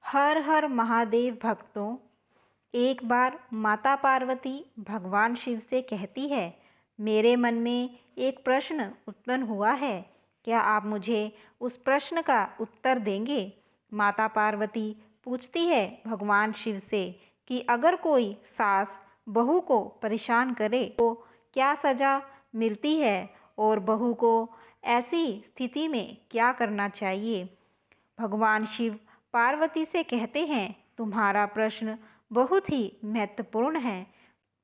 हर हर महादेव भक्तों। एक बार माता पार्वती भगवान शिव से कहती है, मेरे मन में एक प्रश्न उत्पन्न हुआ है, क्या आप मुझे उस प्रश्न का उत्तर देंगे। माता पार्वती पूछती है भगवान शिव से कि अगर कोई सास बहू को परेशान करे तो क्या सज़ा मिलती है और बहू को ऐसी स्थिति में क्या करना चाहिए। भगवान शिव पार्वती से कहते हैं, तुम्हारा प्रश्न बहुत ही महत्वपूर्ण है,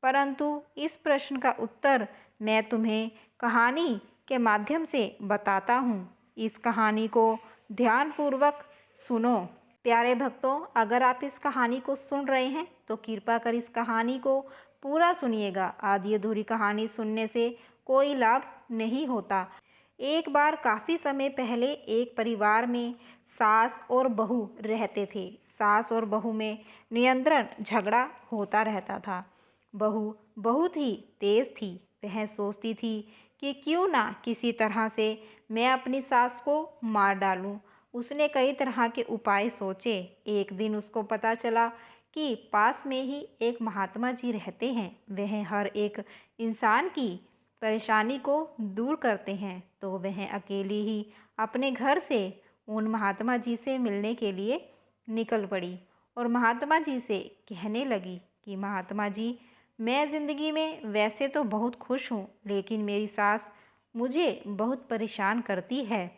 परंतु इस प्रश्न का उत्तर मैं तुम्हें कहानी के माध्यम से बताता हूँ। इस कहानी को ध्यानपूर्वक सुनो। प्यारे भक्तों, अगर आप इस कहानी को सुन रहे हैं तो कृपा कर इस कहानी को पूरा सुनिएगा। आधी अधूरी कहानी सुनने से कोई लाभ नहीं होता। एक बार काफ़ी समय पहले एक परिवार में सास और बहू रहते थे। सास और बहू में नियंत्रण झगड़ा होता रहता था। बहू बहुत ही तेज थी। वह सोचती थी कि क्यों ना किसी तरह से मैं अपनी सास को मार डालूं। उसने कई तरह के उपाय सोचे। एक दिन उसको पता चला कि पास में ही एक महात्मा जी रहते हैं। वह हर एक इंसान की परेशानी को दूर करते हैं। तो वह अकेली ही अपने घर से उन महात्मा जी से मिलने के लिए निकल पड़ी और महात्मा जी से कहने लगी कि महात्मा जी, मैं ज़िंदगी में वैसे तो बहुत खुश हूँ, लेकिन मेरी सास मुझे बहुत परेशान करती है।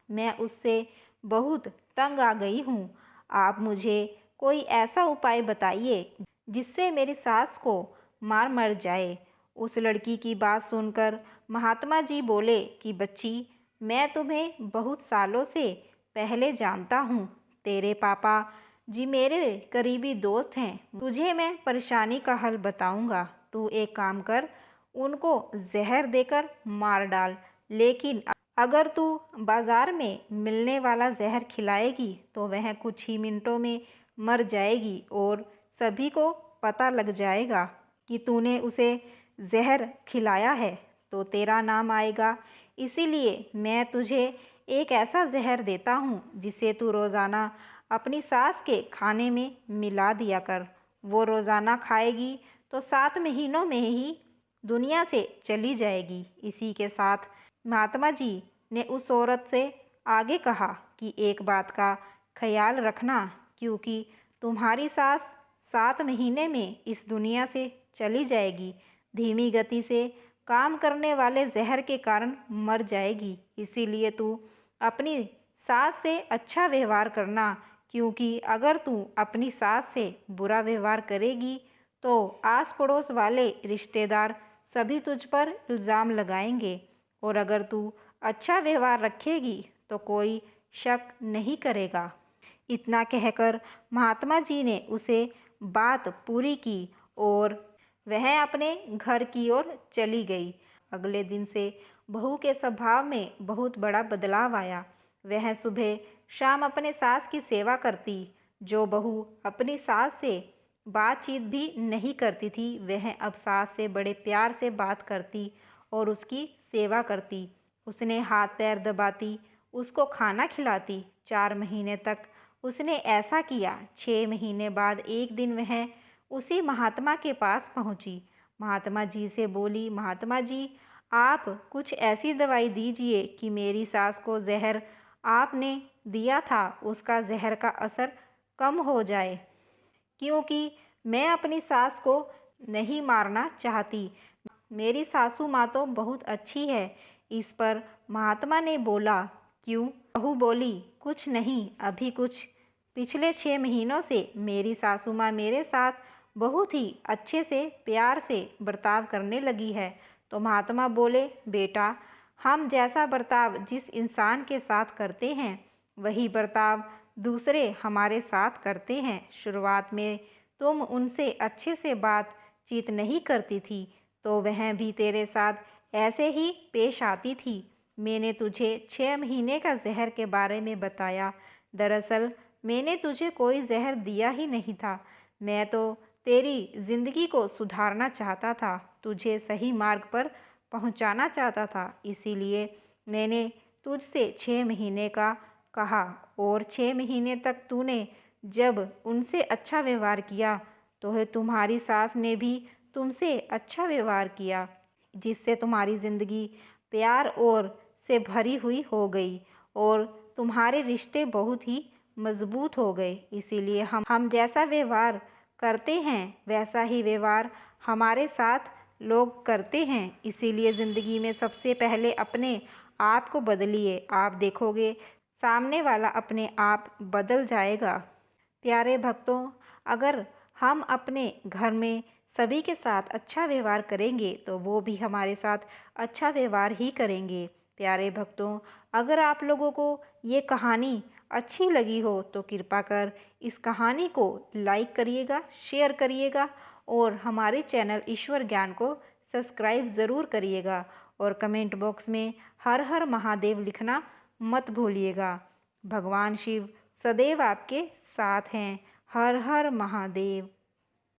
मैं उससे बहुत तंग आ गई हूँ। आप मुझे कोई ऐसा उपाय बताइए जिससे मेरी सास को मार मर जाए। उस लड़की की बात सुनकर महात्मा जी बोले कि बच्ची, मैं तुम्हें बहुत सालों से पहले जानता हूँ। तेरे पापा जी मेरे करीबी दोस्त हैं। तुझे मैं परेशानी का हल बताऊँगा। तू एक काम कर, उनको जहर देकर मार डाल, लेकिन अगर तू बाज़ार में मिलने वाला जहर खिलाएगी तो वह कुछ ही मिनटों में मर जाएगी और सभी को पता लग जाएगा कि तूने उसे जहर खिलाया है, तो तेरा नाम आएगा। इसीलिए मैं तुझे एक ऐसा जहर देता हूँ जिसे तू रोज़ाना अपनी सास के खाने में मिला दिया कर। वो रोज़ाना खाएगी तो 7 महीनों में ही दुनिया से चली जाएगी। इसी के साथ महात्मा जी ने उस औरत से आगे कहा कि एक बात का ख्याल रखना, क्योंकि तुम्हारी सास 7 महीने में इस दुनिया से चली जाएगी। धीमी गति से काम करने वाले जहर के कारण मर जाएगी। इसीलिए तू अपनी सास से अच्छा व्यवहार करना, क्योंकि अगर तू अपनी सास से बुरा व्यवहार करेगी तो आस पड़ोस वाले रिश्तेदार सभी तुझ पर इल्ज़ाम लगाएंगे, और अगर तू अच्छा व्यवहार रखेगी तो कोई शक नहीं करेगा। इतना कहकर महात्मा जी ने उसे बात पूरी की और वह अपने घर की ओर चली गई। अगले दिन से बहू के स्वभाव में बहुत बड़ा बदलाव आया। वह सुबह शाम अपने सास की सेवा करती। जो बहू अपनी सास से बातचीत भी नहीं करती थी, वह अब सास से बड़े प्यार से बात करती और उसकी सेवा करती। उसने हाथ पैर दबाती, उसको खाना खिलाती। 4 महीने तक उसने ऐसा किया। 6 महीने बाद एक दिन वह उसी महात्मा के पास पहुंची। महात्मा जी से बोली, महात्मा जी, आप कुछ ऐसी दवाई दीजिए कि मेरी सास को जहर आपने दिया था उसका जहर का असर कम हो जाए, क्योंकि मैं अपनी सास को नहीं मारना चाहती। मेरी सासू माँ तो बहुत अच्छी है। इस पर महात्मा ने बोला, क्यों? बहू बोली, कुछ नहीं, अभी कुछ पिछले 6 महीनों से मेरी सासू माँ मेरे साथ बहुत ही अच्छे से प्यार से बर्ताव करने लगी है। तो महात्मा बोले, बेटा, हम जैसा बर्ताव जिस इंसान के साथ करते हैं वही बर्ताव दूसरे हमारे साथ करते हैं। शुरुआत में तुम उनसे अच्छे से बातचीत नहीं करती थी तो वह भी तेरे साथ ऐसे ही पेश आती थी। मैंने तुझे 6 महीने का जहर के बारे में बताया। दरअसल मैंने तुझे कोई जहर दिया ही नहीं था। मैं तो तेरी ज़िंदगी को सुधारना चाहता था, तुझे सही मार्ग पर पहुंचाना चाहता था। इसीलिए मैंने तुझसे 6 महीने का कहा और 6 महीने तक तूने जब उनसे अच्छा व्यवहार किया तो तुम्हारी सास ने भी तुमसे अच्छा व्यवहार किया, जिससे तुम्हारी ज़िंदगी प्यार और से भरी हुई हो गई और तुम्हारे रिश्ते बहुत ही मजबूत हो गए। इसीलिए हम जैसा व्यवहार करते हैं वैसा ही व्यवहार हमारे साथ लोग करते हैं। इसीलिए ज़िंदगी में सबसे पहले अपने आप को बदलिए, आप देखोगे सामने वाला अपने आप बदल जाएगा। प्यारे भक्तों, अगर हम अपने घर में सभी के साथ अच्छा व्यवहार करेंगे तो वो भी हमारे साथ अच्छा व्यवहार ही करेंगे। प्यारे भक्तों, अगर आप लोगों को ये कहानी अच्छी लगी हो तो कृपा कर इस कहानी को लाइक करिएगा, शेयर करिएगा और हमारे चैनल ईश्वर ज्ञान को सब्सक्राइब ज़रूर करिएगा और कमेंट बॉक्स में हर हर महादेव लिखना मत भूलिएगा। भगवान शिव सदैव आपके साथ हैं। हर हर महादेव।